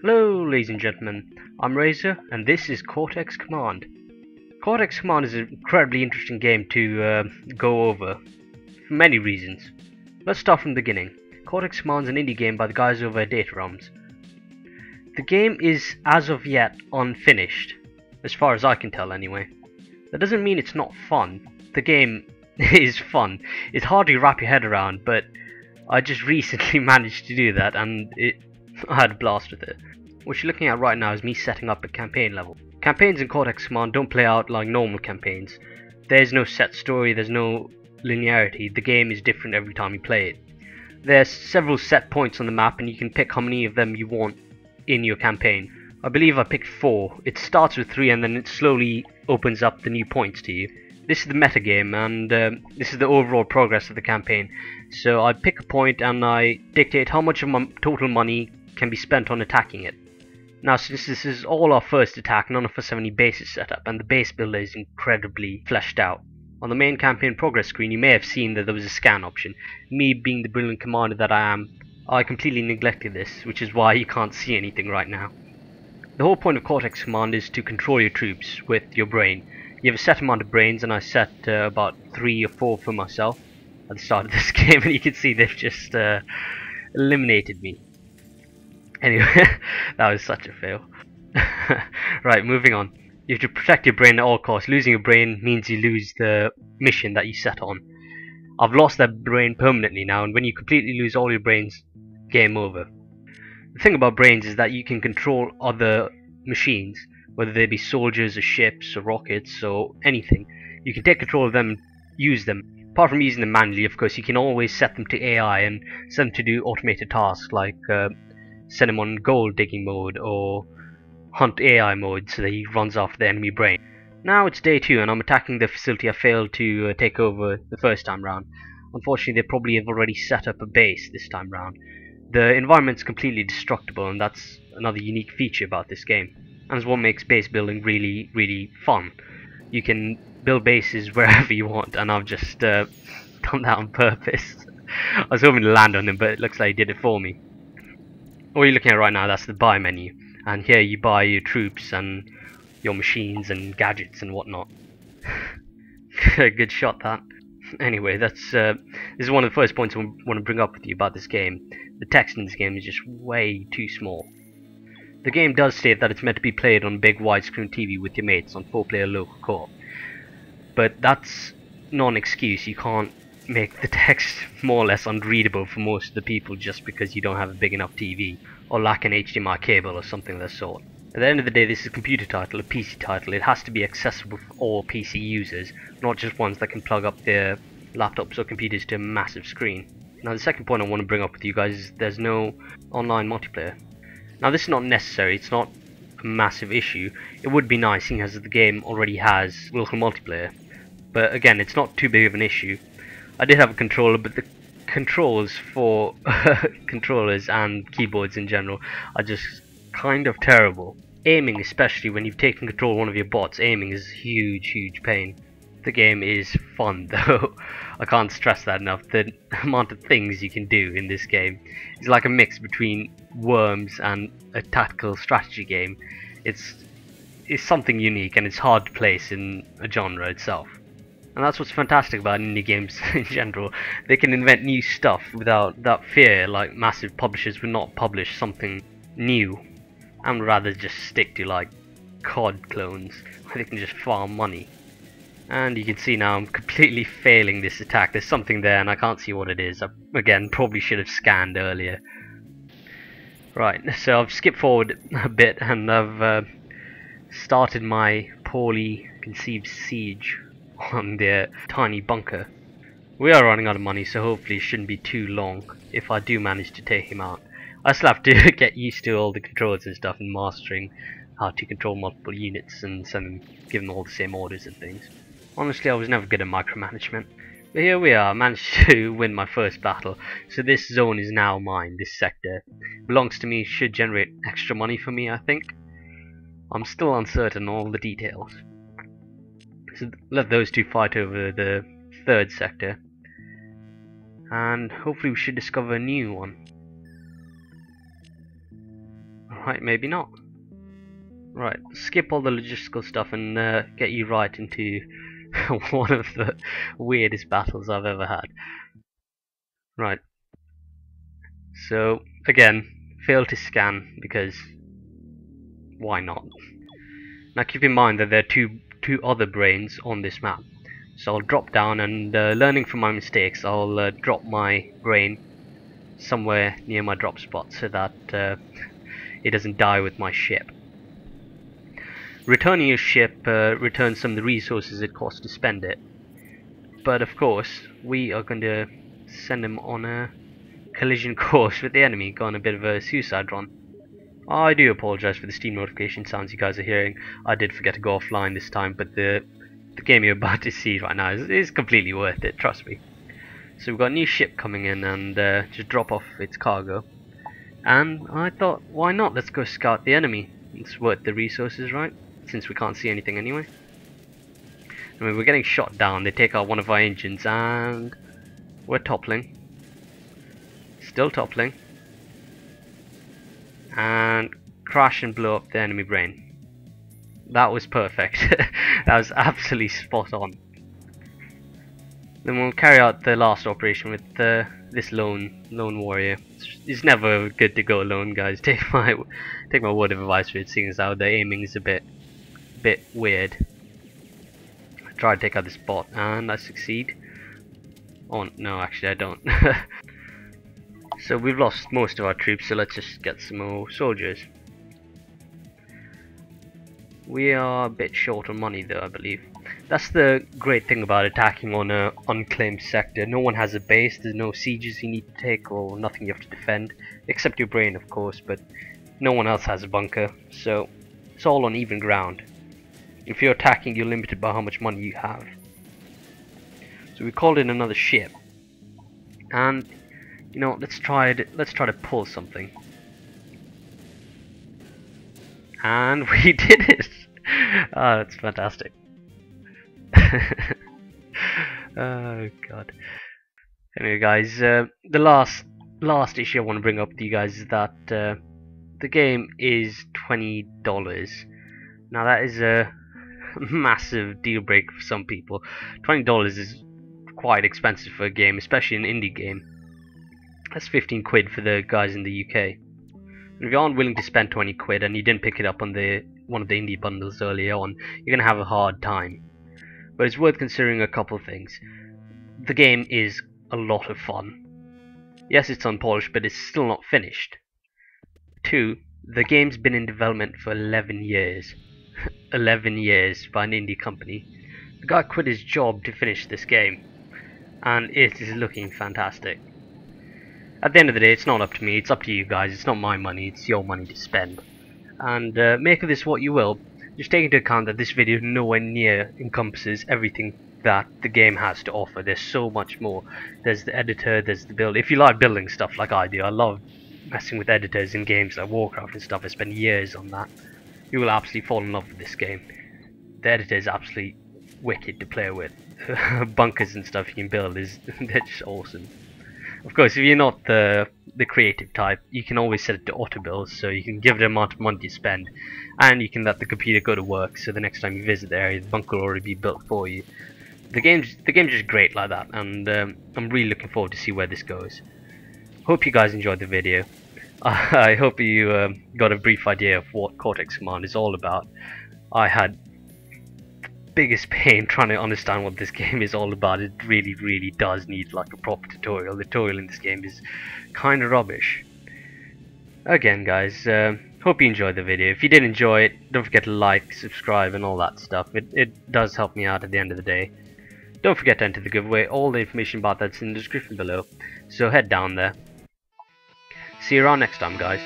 Hello, ladies and gentlemen. I'm Razor, and this is Cortex Command. Cortex Command is an incredibly interesting game to go over for many reasons. Let's start from the beginning. Cortex Command is an indie game by the guys over at Data Realms. The game is, as of yet, unfinished, as far as I can tell anyway. That doesn't mean it's not fun. The game is fun. It's hard to wrap your head around, but I just recently managed to do that, and I had a blast with it. What you're looking at right now is me setting up a campaign level. Campaigns in Cortex Command don't play out like normal campaigns. There's no set story, there's no linearity. The game is different every time you play it. There's several set points on the map, and you can pick how many of them you want in your campaign. I believe I picked 4. It starts with 3 and then it slowly opens up the new points to you. This is the metagame, and this is the overall progress of the campaign. So I pick a point and I dictate how much of my total money can be spent on attacking it. Now, since this is all our first attack, none of us have any bases set up, and the base builder is incredibly fleshed out. On the main campaign progress screen, you may have seen that there was a scan option. Me being the brilliant commander that I am, I completely neglected this, which is why you can't see anything right now. The whole point of Cortex Command is to control your troops with your brain. You have a set amount of brains, and I set about 3 or 4 for myself at the start of this game, and you can see they've just eliminated me. Anyway, that was such a fail. Right, moving on. You have to protect your brain at all costs. Losing your brain means you lose the mission that you set on. I've lost that brain permanently now, and when you completely lose all your brains, game over. The thing about brains is that you can control other machines, whether they be soldiers or ships or rockets or anything. You can take control of them and use them. Apart from using them manually, of course, you can always set them to AI and set them to do automated tasks like send him on gold digging mode or hunt AI mode so that he runs after the enemy brain. Now it's day 2 and I'm attacking the facility I failed to take over the first time round. Unfortunately, they probably have already set up a base this time round. The environment's completely destructible, and that's another unique feature about this game, and it's what makes base building really fun. You can build bases wherever you want, and I've just done that on purpose. I was hoping to land on him, but it looks like he did it for me. What you're looking at right now, that's the buy menu, and here you buy your troops and your machines and gadgets and whatnot. Good shot, that. Anyway, this is one of the first points I want to bring up with you about this game. The text in this game is just way too small. The game does state that it's meant to be played on a big widescreen TV with your mates on 4-player local co-op, but that's not an excuse. You can't make the text more or less unreadable for most of the people just because you don't have a big enough TV or lack an HDMI cable or something of that sort. At the end of the day, this is a computer title, a PC title. It has to be accessible for all PC users, not just ones that can plug up their laptops or computers to a massive screen. Now, the second point I want to bring up with you guys is there's no online multiplayer. Now, this is not necessary, it's not a massive issue. It would be nice seeing as the game already has local multiplayer, but again, it's not too big of an issue. I did have a controller, but the controls for controllers and keyboards in general are just kind of terrible. Aiming, especially when you've taken control of one of your bots, aiming is huge pain. The game is fun though. I can't stress that enough. The amount of things you can do in this game is like a mix between Worms and a tactical strategy game. It's something unique, and it's hard to place in a genre itself. And that's what's fantastic about indie games in general. They can invent new stuff without that fear, like massive publishers would not publish something new, and rather just stick to like COD clones where they can just farm money. And you can see now I'm completely failing this attack. There's something there and I can't see what it is. I, again, probably should have scanned earlier. Right, so I've skipped forward a bit and I've started my poorly conceived siege on their tiny bunker. We are running out of money, so hopefully it shouldn't be too long if I do manage to take him out. I still have to get used to all the controls and stuff and mastering how to control multiple units and give them all the same orders and things. Honestly, I was never good at micromanagement. But here we are, I managed to win my first battle. So this zone is now mine, this sector. Belongs to me, should generate extra money for me, I think. I'm still uncertain on all the details. So let those two fight over the third sector. And hopefully we should discover a new one. Right, maybe not. Right, skip all the logistical stuff and get you right into one of the weirdest battles I've ever had. Right. So, again, fail to scan because why not? Now keep in mind that there are two other brains on this map. So I'll drop down and learning from my mistakes, I'll drop my brain somewhere near my drop spot so that it doesn't die with my ship. Returning your ship returns some of the resources it costs to spend it. But of course, we are going to send him on a collision course with the enemy, go on a bit of a suicide run. I do apologise for the Steam notification sounds you guys are hearing. I did forget to go offline this time, but the game you're about to see right now is completely worth it, trust me. So we've got a new ship coming in and just drop off its cargo. And I thought, why not? Let's go scout the enemy. It's worth the resources, right? Since we can't see anything anyway. I mean, we're getting shot down. They take out one of our engines and we're toppling. Still toppling. And crash and blow up the enemy brain. That was perfect. That was absolutely spot on. Then we'll carry out the last operation with this lone warrior. It's never good to go alone, guys. Take my word of advice for it, seeing as how the aiming is a bit weird. I try to take out this bot and I succeed. Oh no, actually I don't. So we've lost most of our troops, so let's just get some more soldiers. We are a bit short on money though, I believe. That's the great thing about attacking on an unclaimed sector. No one has a base, there's no sieges you need to take or nothing you have to defend. Except your brain, of course, but no one else has a bunker, so it's all on even ground. If you're attacking, you're limited by how much money you have. So we called in another ship. And, you know, let's try to pull something. And we did it! Oh, that's fantastic. Oh god. Anyway guys, the last issue I want to bring up to you guys is that the game is $20. Now that is a massive deal breaker for some people. $20 is quite expensive for a game, especially an indie game. That's 15 quid for the guys in the UK. And if you aren't willing to spend 20 quid and you didn't pick it up on one of the indie bundles earlier on, you're gonna have a hard time. But it's worth considering a couple of things. The game is a lot of fun. Yes, it's unpolished, but it's still not finished. 2, the game's been in development for 11 years. 11 years by an indie company. The guy quit his job to finish this game, and it is looking fantastic. At the end of the day, it's not up to me, it's up to you guys. It's not my money, it's your money to spend. And make of this what you will. Just take into account that this video nowhere near encompasses everything that the game has to offer. There's so much more. There's the editor, there's the build. If you like building stuff like I do, I love messing with editors in games like Warcraft and stuff. I spend years on that. You will absolutely fall in love with this game. The editor is absolutely wicked to play with. Bunkers and stuff you can build they're just awesome. Of course, if you're not the creative type, you can always set it to auto build, so you can give it the amount of money you spend, and you can let the computer go to work, so the next time you visit the area, the bunker will already be built for you. The game's just great like that, and I'm really looking forward to see where this goes. Hope you guys enjoyed the video. I hope you got a brief idea of what Cortex Command is all about. I had biggest pain trying to understand what this game is all about. It really does need like a proper tutorial. The tutorial in this game is kind of rubbish. Again guys, hope you enjoyed the video. If you did enjoy it, don't forget to like, subscribe and all that stuff. It does help me out at the end of the day. Don't forget to enter the giveaway. All the information about that's in the description below, so head down there. See you around next time guys.